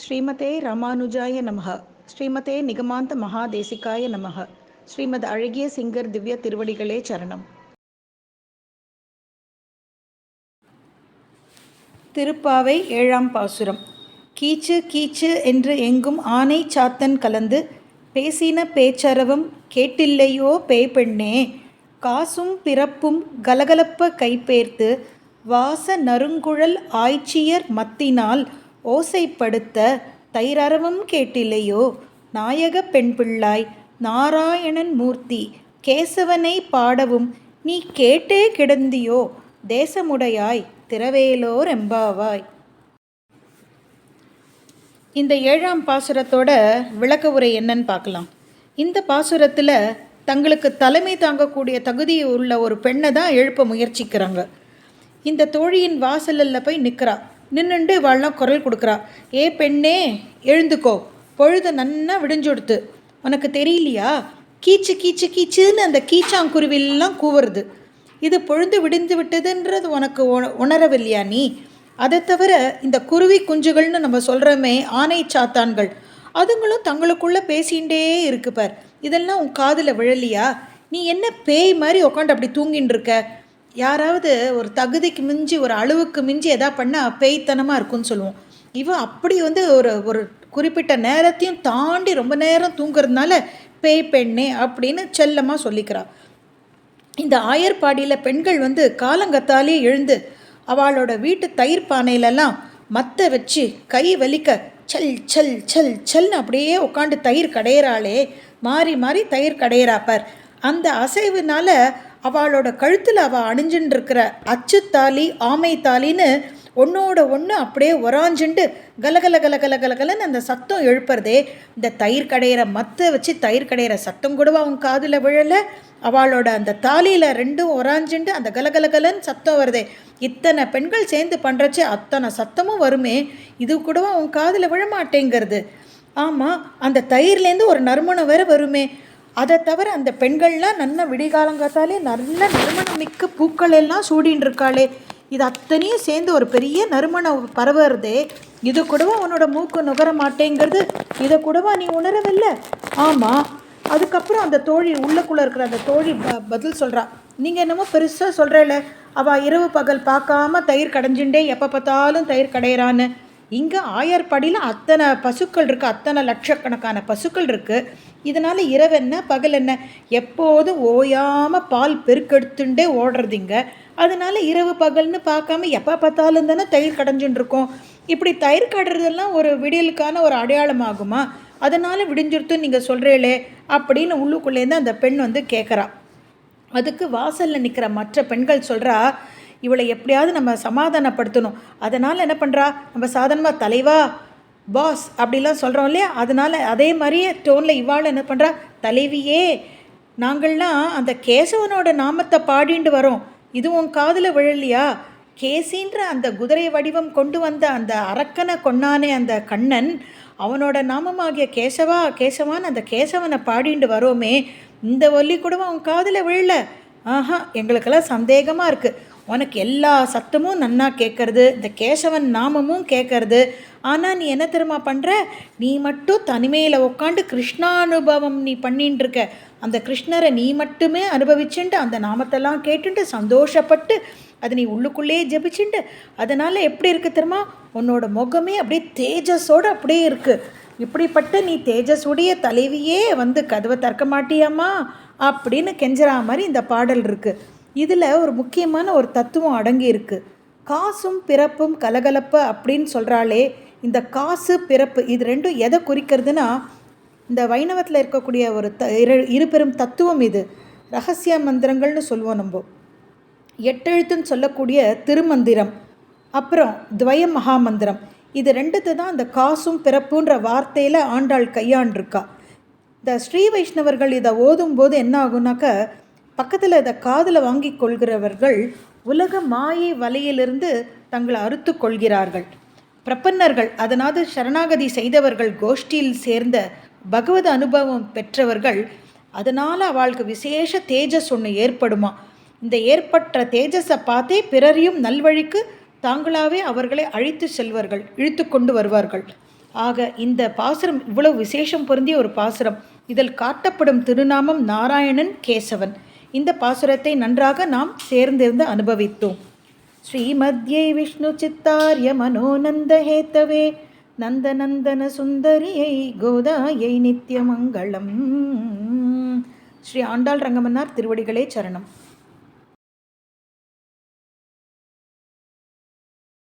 ஸ்ரீமதே ராமானுஜாய நமஹ. ஸ்ரீமதே நிகமாந்த மகாதேசிகாய நமஹ. ஸ்ரீமத் அழகிய சிங்கர் திவ்ய திருவடிகளே சரணம். திருப்பாவை 7ஆம் பாசுரம். கீச்சு கீச்சு என்று எங்கும் ஆனை சாத்தன் கலந்து பேசின பேச்சரவம் கேட்டில்லையோ பேய்பெண்ணே, காசும் பிறப்பும் கலகலப்ப கைப்பேர்த்து வாச நறுங்குழல் ஆய்ச்சியர் மத்தினால் ஓசைப்படுத்த தைரரவம் கேட்டில்லையோ, நாயக பெண் பிள்ளாய் நாராயணன் மூர்த்தி கேசவனை பாடவும் நீ கேட்டே கிடந்தியோ, தேசமுடையாய் திரவேலோர் எம்பாவாய். இந்த 7ஆம் பாசுரத்தோட விளக்க உரை என்னன்னு பார்க்கலாம். இந்த பாசுரத்தில் தங்களுக்கு தலைமை தாங்கக்கூடிய தகுதி உள்ள ஒரு பெண்ணை தான் எழுப்ப முயற்சிக்கிறாங்க. இந்த தோழியின் வாசலில் போய் நிற்கிறா. நின்றுண்டு வாழலாம் குரல் கொடுக்குறா. ஏ பெண்ணே, எழுந்துக்கோ, பொழுது நன்னா விடிஞ்சொடுத்து, உனக்கு தெரியலையா? கீச்சு கீச்சு கீச்சுன்னு அந்த கீச்சாங்குருவிலாம் கூவுறது. இது பொழுது விடிந்து விட்டதுன்றது உனக்கு உணரவில்லையா நீ? அதை தவிர இந்த குருவி குஞ்சுகள்னு நம்ம சொல்கிறோமே, ஆனை சாத்தான்கள், அதுங்களும் தங்களுக்குள்ளே பேசிகிட்டே இருக்கு பார். இதெல்லாம் உன் காதில் விழலையா? நீ என்ன பேய் மாதிரி உட்காந்து அப்படி தூங்கின்னு இருக்க? யாராவது ஒரு தகுதிக்கு மிஞ்சி ஒரு அளவுக்கு மிஞ்சி எதா பண்ணால் பேய்த்தனமாக இருக்குன்னு சொல்லுவோம். இவன் அப்படி ஒரு ஒரு குறிப்பிட்ட நேரத்தையும் தாண்டி ரொம்ப நேரம் தூங்குறதுனால பேய் பெண்ணே அப்படின்னு செல்லமாக சொல்லிக்கிறாள். இந்த ஆயர்பாடியில் பெண்கள் காலங்கத்தாலே எழுந்து அவளோட வீட்டு தயிர் பானையிலெல்லாம் மற்ற வச்சு கை வலிக்க சல் சல் சல் சல்னு அப்படியே உட்காந்து தயிர் கடையிறாளே, மாறி மாறி தயிர் கடையிறாப்பார். அந்த அசைவுனால அவளோட கழுத்தில் அவள் அணிஞ்சுட்டு இருக்கிற அச்சுத்தாலி ஆமை தாலின்னு ஒன்றோட ஒன்று அப்படியே ஒராஞ்சுண்டு கலகல கலகல கலகலன்னு அந்த சத்தம் எழுப்புறதே. இந்த தயிர் கடையிற மற்ற வச்சு தயிர் கடையிற சத்தம் கூட அவன் காதில் விழலை. அவளோட அந்த தாலியில் ரெண்டும் ஒராஞ்சுண்டு அந்த கலகலகலன்னு சத்தம் வருதே. இத்தனை பெண்கள் சேர்ந்து பண்ணுறச்சு அத்தனை சத்தமும் வருமே, இது கூட அவன் காதில் விழமாட்டேங்கிறது. ஆமாம், அந்த தயிர்லேருந்து ஒரு நறுமணம் வேறு வருமே. அதை தவிர அந்த பெண்கள்லாம் நல்ல விடிகாலங்காத்தாலே நல்ல நறுமணம் மிக்க பூக்கள் எல்லாம் சூடின்னு இருக்காளே. இது அத்தனையும் சேர்ந்து ஒரு பெரிய நறுமணம் பரவுறதே. இது கூடவா உன்னோட மூக்கு நுகர மாட்டேங்கிறது? இதை கூடவா நீ உணரவில்லை? ஆமாம். அதுக்கப்புறம் அந்த தோழி உள்ளக்குள்ளே இருக்கிற அந்த தோழி பதில் சொல்கிறா. நீங்கள் என்னமோ பெருசாக சொல்கிறேல, அவள் இரவு பகல் பார்க்காம தயிர் கடைஞ்சுட்டே எப்போ பார்த்தாலும் தயிர் கடையிறான்னு. இங்கே ஆயர்பாடியில் அத்தனை பசுக்கள் இருக்குது, அத்தனை லட்சக்கணக்கான பசுக்கள் இருக்குது. இதனால் இரவு என்ன பகல் என்ன எப்போதும் ஓயாமல் பால் பெருக்கெடுத்துட்டே ஓடுறதுங்க. அதனால் இரவு பகல்னு பார்க்காம எப்போ பார்த்தாலும் தானே தயிர் கடைஞ்சுன்னு இருக்கோம். இப்படி தயிர் கடைறதெல்லாம் ஒரு விடியலுக்கான ஒரு அடையாளமாகுமா? அதனால் விடிஞ்சிருத்துன்னு நீங்கள் சொல்கிறீங்களே அப்படின்னு உள்ளுக்குள்ளேருந்து அந்த பெண் கேட்குறா. அதுக்கு வாசலில் நிற்கிற மற்ற பெண்கள் சொல்கிறா, இவளை எப்படியாவது நம்ம சமாதானப்படுத்தணும். அதனால் என்ன பண்ணுறா, நம்ம சாதாரணமாக தலைவா பாஸ் அப்படிலாம் சொல்கிறோம் இல்லையா, அதனால் அதே மாதிரியே டோனில் இவாள் என்ன பண்ணுறா, தலைவியே, நாங்கள்லாம் அந்த கேசவனோட நாமத்தை பாடிண்டு வரோம், இது உன் காதில் விழலையா? கேசின்ற அந்த குதிரை வடிவம் கொண்டு வந்த அந்த அரக்கனை கொன்னானே அந்த கண்ணன், அவனோட நாமமாகிய கேசவா கேசவான்னு அந்த கேசவனை பாடிண்டு வரோமே, இந்த ஒல்லி கூட அவன் காதில் விழல. ஆஹா, எங்களுக்கெல்லாம் சந்தேகமாக இருக்குது. உனக்கு எல்லா சத்தமும் நன்னா கேட்கறது, இந்த கேசவன் நாமமும் கேட்கறது. ஆனால் நீ என்ன தெரியுமா பண்ணுற? நீ மட்டும் தனிமையில் உட்காந்து கிருஷ்ணானுபவம் நீ பண்ணின்னு இருக்க. அந்த கிருஷ்ணரை நீ மட்டுமே அனுபவிச்சுட்டு அந்த நாமத்தெல்லாம் கேட்டுட்டு சந்தோஷப்பட்டு அது நீ உள்ளுக்குள்ளேயே ஜபிச்சுட்டு, அதனால் எப்படி இருக்குது தெரியுமா, உன்னோட முகமே அப்படியே தேஜஸோடு அப்படியே இருக்குது. இப்படிப்பட்ட நீ தேஜஸுடைய தலைவியே கதவை திறக்க மாட்டியாமா அப்படின்னு கெஞ்சரா மாதிரி இந்த பாடல் இருக்குது. இதில் ஒரு முக்கியமான ஒரு தத்துவம் அடங்கி இருக்குது. காசும் பிறப்பும் கலகலப்ப அப்படின்னு சொல்கிறாளே, இந்த காசு பிறப்பு இது ரெண்டும் எதை குறிக்கிறதுனா, இந்த வைணவத்தில் இருக்கக்கூடிய ஒரு இருபெரும் தத்துவம். இது ரகசிய மந்திரங்கள்னு சொல்லுவோம் நம்ம. 8 எழுத்துன்னு சொல்லக்கூடிய திருமந்திரம், அப்புறம் துவய மகாமந்திரம், இது ரெண்டுத்து தான் இந்த காசும் பிறப்புன்ற வார்த்தையில் ஆண்டாள் கையாண்டிருக்கா. இந்த ஸ்ரீ வைஷ்ணவர்கள் இதை ஓதும்போது என்ன ஆகுனாக்க, பக்கத்தில் இதை காதில் வாங்கி கொள்கிறவர்கள் உலக மாயை வலையிலிருந்து தங்களை அறுத்து கொள்கிறார்கள். பிரபன்னர்கள், அதனால் சரணாகதி செய்தவர்கள், கோஷ்டியில் சேர்ந்த பகவத அனுபவம் பெற்றவர்கள், அதனால் அவளுக்கு விசேஷ தேஜஸ் ஒன்று ஏற்படுமா. இந்த ஏற்பட்ட தேஜஸை பார்த்தே பிறரையும் நல்வழிக்கு தாங்களாகவே அவர்களை அழைத்து செல்வார்கள், இழுத்து கொண்டு வருவார்கள். ஆக இந்த பாசுரம் இவ்வளவு விசேஷம் பொருந்திய ஒரு பாசுரம். இதில் காட்டப்படும் திருநாமம் நாராயணன் கேசவன். இந்த பாசுரத்தை நன்றாக நாம் சேர்ந்திருந்து அனுபவித்தோம். ஸ்ரீமத்யை விஷ்ணு சித்தார்ய மனோநந்த ஹேத்தவே நந்தநந்தன சுந்தரியை கோதாயை நித்தியமங்கலம். ஸ்ரீ ஆண்டாள் ரங்கமன்னார் திருவடிகளே சரணம்.